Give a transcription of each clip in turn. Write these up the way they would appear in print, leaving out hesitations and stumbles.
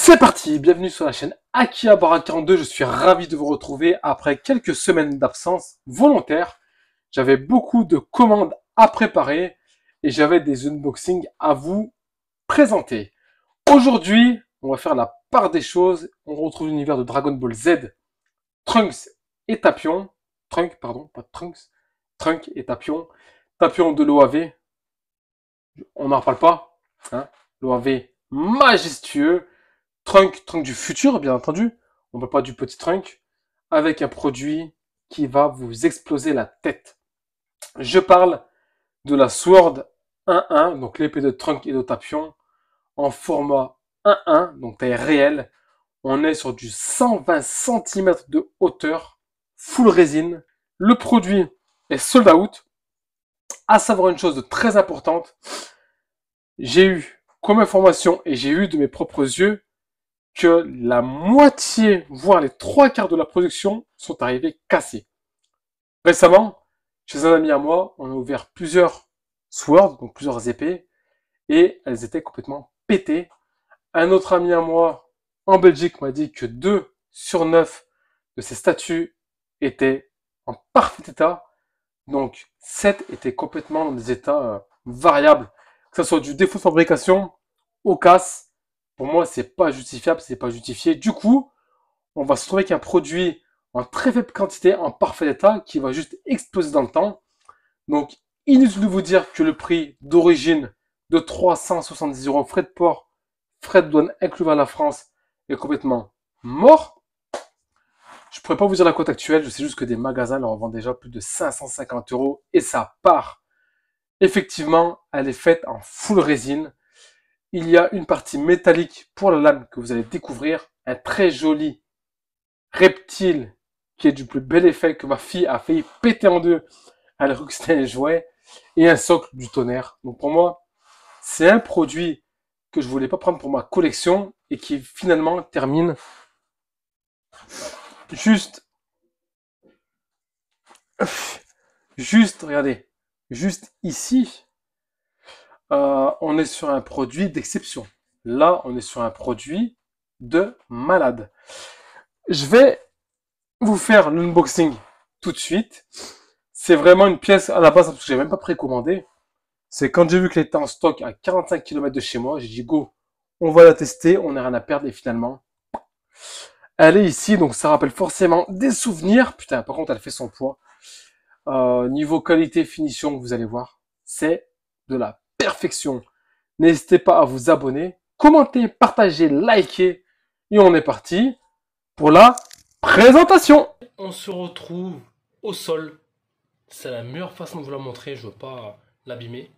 C'est parti, bienvenue sur la chaîne Akihabara42, je suis ravi de vous retrouver après quelques semaines d'absence volontaire. J'avais beaucoup de commandes à préparer et j'avais des unboxings à vous présenter. Aujourd'hui, on va faire la part des choses. On retrouve l'univers de Dragon Ball Z, Trunks et Tapion. Trunks, pardon, pas Trunks. Trunks et Tapion. Tapion de l'OAV, on n'en parle pas. Hein, l'OAV majestueux. Trunk du futur, bien entendu. On ne parle pas du petit Trunk. Avec un produit qui va vous exploser la tête. Je parle de la Sword 1-1, donc l'épée de Trunk et de Tapion, en format 1-1, donc taille réelle. On est sur du 120 cm de hauteur, full résine. Le produit est sold out. À savoir une chose de très importante, j'ai eu comme information et j'ai eu de mes propres yeux que la moitié, voire les 3/4 de la production sont arrivés cassés. Récemment, chez un ami à moi, on a ouvert plusieurs swords, donc plusieurs épées, et elles étaient complètement pétées. Un autre ami à moi, en Belgique, m'a dit que 2 sur 9 de ces statues étaient en parfait état, donc 7 étaient complètement dans des états variables, que ce soit du défaut de fabrication au casse. Pour moi, c'est pas justifiable, c'est pas justifié. Du coup, on va se trouver avec un produit en très faible quantité, en parfait état, qui va juste exploser dans le temps. Donc, inutile de vous dire que le prix d'origine de 370 €, frais de port, frais de douane inclus à la France, est complètement mort. Je pourrais pas vous dire la cote actuelle, je sais juste que des magasins leur vendent déjà plus de 550 € et ça part. Effectivement, elle est faite en full résine. Il y a une partie métallique pour la lame que vous allez découvrir. Un très joli reptile qui est du plus bel effet que ma fille a failli péter en deux. Elle a cru que c'était un jouet. Et un socle du tonnerre. Donc pour moi, c'est un produit que je voulais pas prendre pour ma collection et qui finalement termine juste, regardez, juste ici. On est sur un produit d'exception. Là, on est sur un produit de malade. Je vais vous faire l'unboxing tout de suite. C'est vraiment une pièce à la base parce que j'ai même pas précommandé. C'est quand j'ai vu qu'elle était en stock à 45 km de chez moi, j'ai dit go, on va la tester, on n'a rien à perdre et finalement, elle est ici, donc ça rappelle forcément des souvenirs. Putain, par contre, elle fait son poids. Niveau qualité, finition, vous allez voir, c'est de la perfection. N'hésitez pas à vous abonner, commenter, partager, liker. Et on est parti pour la présentation. On se retrouve au sol. C'est la meilleure façon de vous la montrer, je ne veux pas l'abîmer.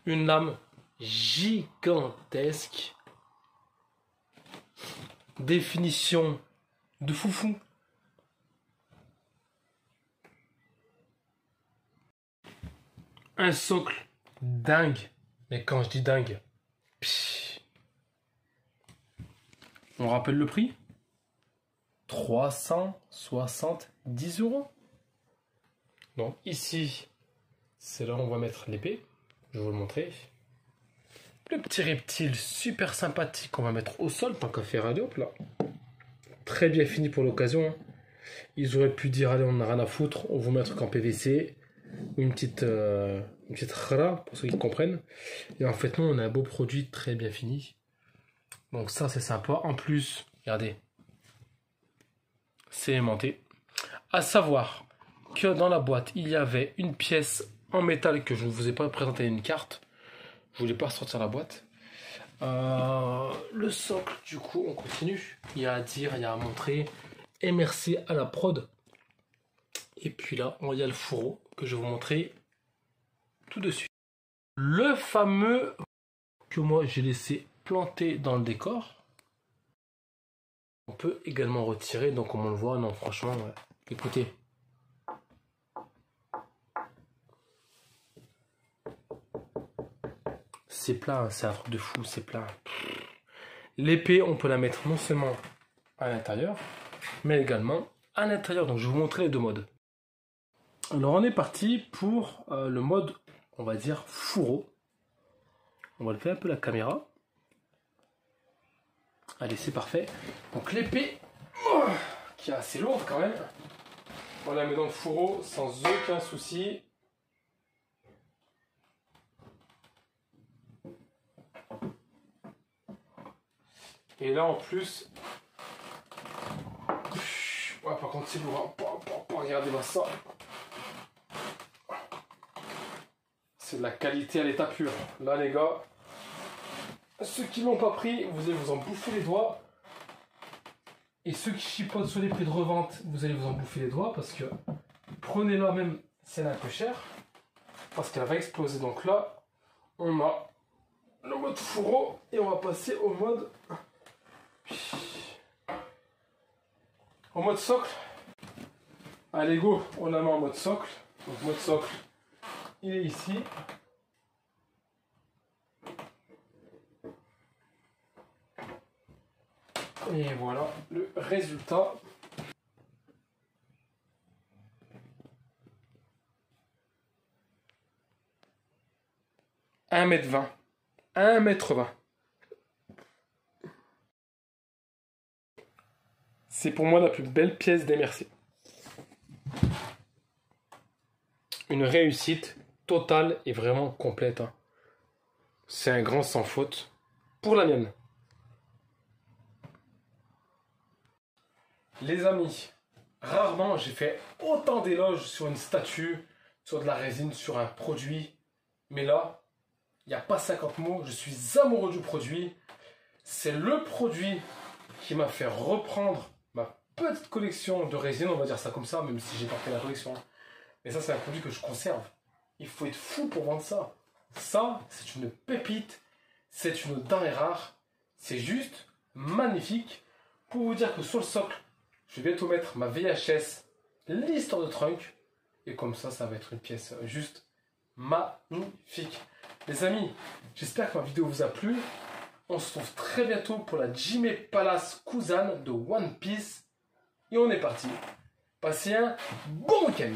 Une lame gigantesque. Définition de foufou. Un socle dingue. Mais quand je dis dingue, psh. On rappelle le prix 370 €. Donc ici, c'est là où on va mettre l'épée. Je vais vous le montrer. Le petit reptile super sympathique qu'on va mettre au sol, tant qu'à faire, allez hop là. Très bien fini pour l'occasion. Ils auraient pu dire, allez, on n'a rien à foutre, on vous met un truc en PVC. Une petite khara, pour ceux qui comprennent. Et en fait, non, on a un beau produit très bien fini. Donc ça, c'est sympa. En plus, regardez, c'est aimanté. À savoir que dans la boîte, il y avait une pièce en métal que je ne vous ai pas présenté une carte. Je voulais pas sortir la boîte. Le socle, du coup, on continue. Il y a à dire, il y a à montrer. Et merci à la prod. Et puis là, il y a le fourreau que je vais vous montrer tout de suite. Le fameux que moi j'ai laissé planter dans le décor. On peut également retirer, donc comme on le voit, non franchement, ouais. Écoutez. C'est plat, c'est un truc de fou, c'est plat. L'épée, on peut la mettre non seulement à l'intérieur, mais également à l'intérieur. Donc je vais vous montrer les deux modes. Alors on est parti pour le mode, on va dire, fourreau. On va lever un peu la caméra. Allez, c'est parfait. Donc l'épée, qui est assez lourde quand même, on la met dans le fourreau sans aucun souci. Et là en plus, ouais, par contre c'est lourd, hein. Regardez-moi ça. C'est de la qualité à l'état pur. Là les gars, ceux qui l'ont pas pris, vous allez vous en bouffer les doigts. Et ceux qui chipotent sur les prix de revente, vous allez vous en bouffer les doigts parce que prenez-la même si elle est un peu chère, parce qu'elle va exploser. Donc là, on a le mode fourreau et on va passer au mode socle. Allez go, on la met en mode socle. Donc mode socle, il est ici. Et voilà le résultat. « 1,20 m. 1,20 m. C'est pour moi la plus belle pièce d'MRC. Une réussite totale et vraiment complète. Hein. C'est un grand sans faute pour la mienne. Les amis, rarement j'ai fait autant d'éloges sur une statue, sur de la résine, sur un produit. Mais là, il n'y a pas 50 mots, je suis amoureux du produit. C'est le produit qui m'a fait reprendre ma petite collection de résine, on va dire ça comme ça, même si j'ai pas fait la collection. Mais ça, c'est un produit que je conserve. Il faut être fou pour vendre ça. Ça, c'est une pépite, c'est une denrée rare, c'est juste magnifique. Pour vous dire que sur le socle, je vais bientôt mettre ma VHS, l'histoire de Trunk, et comme ça va être une pièce juste magnifique. Les amis, j'espère que ma vidéo vous a plu. On se retrouve très bientôt pour la Jimé Palace Kuzan de One Piece. Et on est parti. Passez un bon week-end.